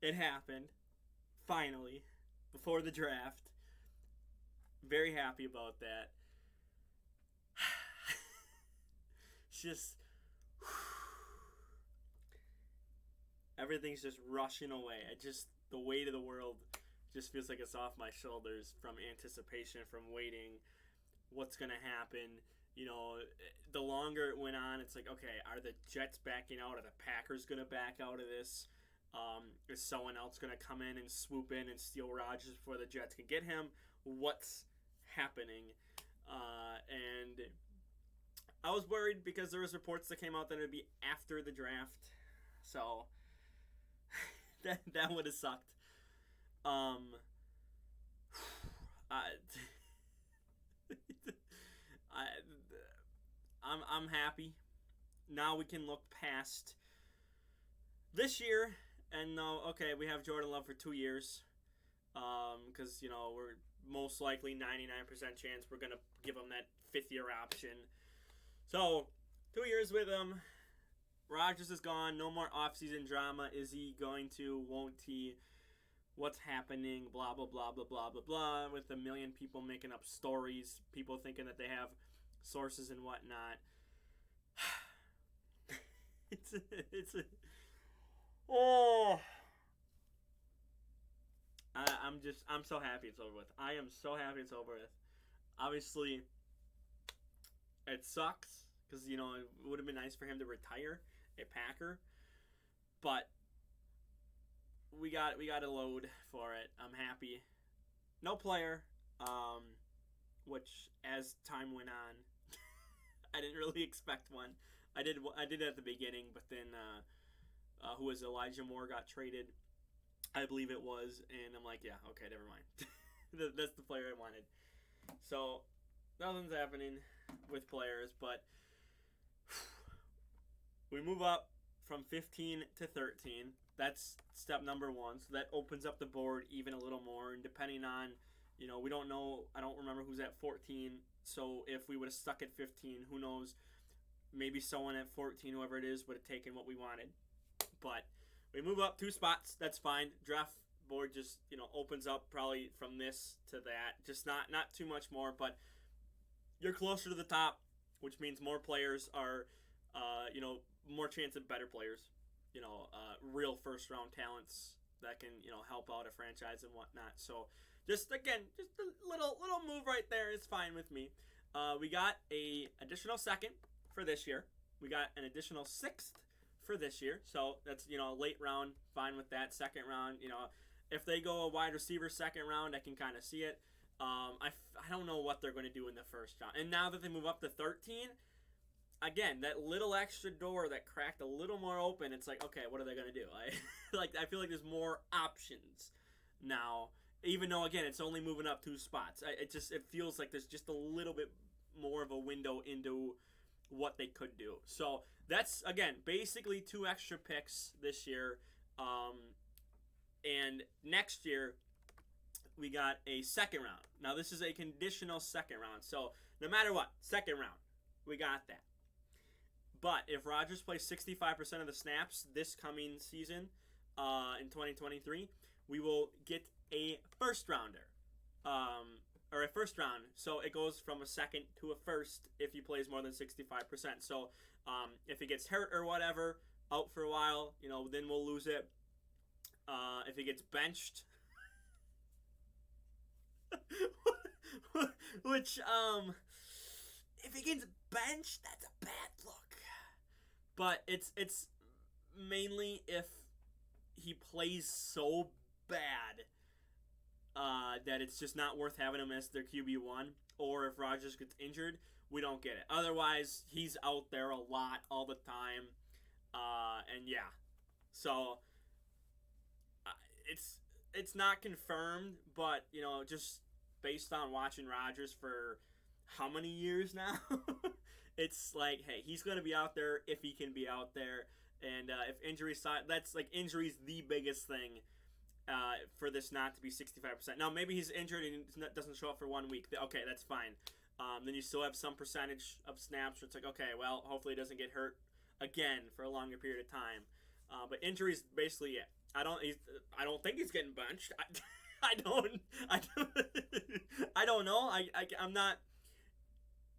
it happened finally before the draft. Very happy about that. It's just everything's just rushing away. The weight of the world just feels like it's off my shoulders from anticipation, from waiting, what's gonna happen. The longer it went on, it's like, okay, are the Jets backing out? Are the Packers gonna back out of this? Is someone else gonna come in and swoop in and steal Rodgers before the Jets can get him? What's happening? And I was worried because there was reports that came out that it would be after the draft, so that would have sucked. I, I, I'm happy. Now we can look past this year and know, okay, we have Jordan Love for 2 years. Because we're most likely 99% chance we're gonna give him that 5th-year option. So 2 years with him. Rodgers is gone. No more offseason drama. Is he going to? Won't he? What's happening? Blah blah blah blah blah blah blah. With a million people making up stories, people thinking that they have sources and whatnot. Oh. I'm so happy it's over with. I am so happy it's over with. Obviously, it sucks because it would have been nice for him to retire a Packer, but we got a load for it. I'm happy. No player, which as time went on, I didn't really expect one. I did it at the beginning, but then who was Elijah Moore got traded, I believe it was, and I'm like, yeah, okay, never mind. That's the player I wanted. So nothing's happening with players, but we move up from 15 to 13. That's step number 1. So that opens up the board even a little more. And depending on, we don't know. I don't remember who's at 14. So if we would have stuck at 15, who knows? Maybe someone at 14, whoever it is, would have taken what we wanted. But we move up 2 spots. That's fine. Draft board just opens up probably from this to that. Just not too much more, but you're closer to the top, which means more players are, more chance of better players. Real first round talents that can help out a franchise and whatnot. So just a little move right there is fine with me. We got a additional 2nd for this year. We got an additional 6th for this year. So that's, late round, fine with that. 2nd round, if they go a wide receiver 2nd round, I can kind of see it. I don't know what they're going to do in the 1st round. And now that they move up to 13, again, that little extra door that cracked a little more open, it's like, okay, what are they going to do? I feel like there's more options now, even though, again, it's only moving up 2 spots. It feels like there's just a little bit more of a window into what they could do. So that's, again, basically 2 extra picks this year. And next year, we got a 2nd round. Now, this is a conditional 2nd round. So no matter what, 2nd round, we got that. But if Rodgers plays 65% of the snaps this coming season in 2023, we will get a 1st rounder. Or a 1st round. So it goes from a 2nd to a 1st if he plays more than 65%. So if he gets hurt or whatever, out for a while, then we'll lose it. If he gets benched, which, if he gets benched, that's a bad look. But it's mainly if he plays so bad that it's just not worth having him as their QB1. Or if Rodgers gets injured, we don't get it. Otherwise, he's out there a lot all the time. And yeah. So it's not confirmed, but just based on watching Rodgers for how many years now, it's like, hey, he's going to be out there if he can be out there. And if injuries, that's like injuries the biggest thing for this not to be 65%. Now, maybe he's injured and doesn't show up for 1 week. Okay, that's fine. Then you still have some percentage of snaps where it's like, okay, well, hopefully he doesn't get hurt again for a longer period of time. But injuries, basically it. I don't think he's getting benched. I don't. I don't. I don't know. I'm not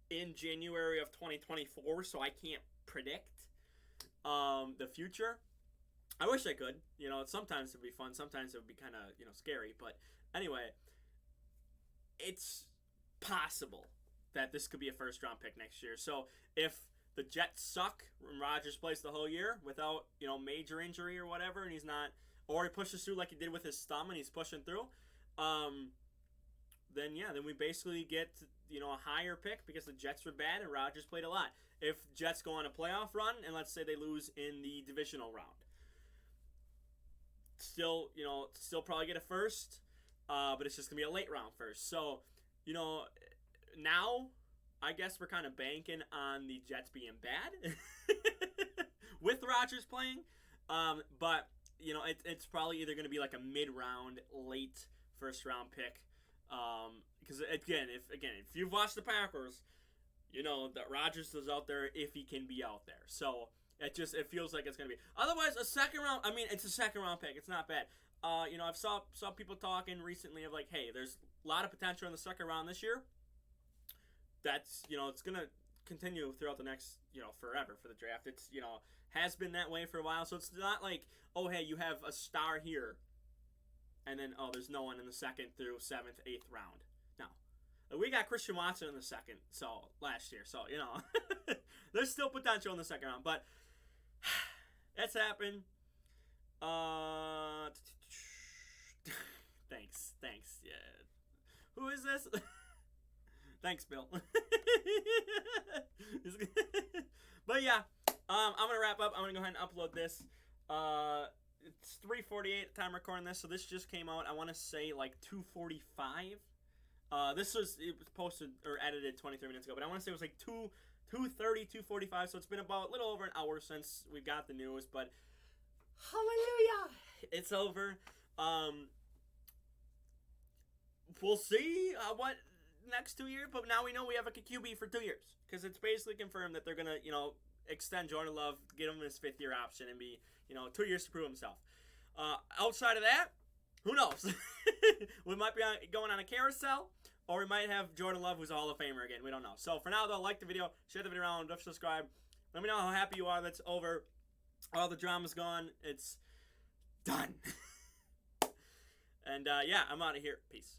in January of 2024, so I can't predict the future. I wish I could. Sometimes it would be fun. Sometimes it would be kind of scary. But anyway, it's possible that this could be a first round pick next year. So if the Jets suck and Rodgers plays the whole year without major injury or whatever, and he's not, or he pushes through like he did with his thumb and he's pushing through, then we basically get a higher pick because the Jets were bad and Rodgers played a lot. If Jets go on a playoff run and let's say they lose in the divisional round, still probably get a first, but it's just gonna be a late round first. So now I guess we're kind of banking on the Jets being bad with Rodgers playing, but it's probably either gonna be like a mid-round, late first-round pick, because again, if you've watched the Packers, that Rodgers is out there if he can be out there. So it feels like it's gonna be. Otherwise, a second round. I mean, it's a second round pick. It's not bad. I've saw people talking recently of like, hey, there's a lot of potential in the second round this year. That's it's gonna continue throughout the next forever for the draft. It's has been that way for a while. So it's not like, oh hey, you have a star here, and then there's no one in the second through 7th, 8th round. No, we got Christian Watson in the second. So last year, so there's still potential in the second round, but that's happened. Thanks. Yeah. Who is this? Thanks, Bill. But yeah, I'm gonna wrap up. I'm gonna go ahead and upload this. It's 3:48 time recording this, so this just came out. I want to say like 2:45. It was posted or edited 23 minutes ago, but I want to say it was like 2:30, 2:45. So it's been about a little over an hour since we got the news. But hallelujah, it's over. We'll see what next 2 years, but now we know we have a QB for 2 years because it's basically confirmed that they're gonna extend Jordan Love, get him his 5th year option, and be 2 years to prove himself. Outside of that, who knows? We might be going on a carousel, or we might have Jordan Love, who's a Hall of Famer again. We don't know. So for now, though, like the video, share the video around, subscribe. Let me know how happy you are that's over. All the drama's gone. It's done. And yeah, I'm out of here. Peace.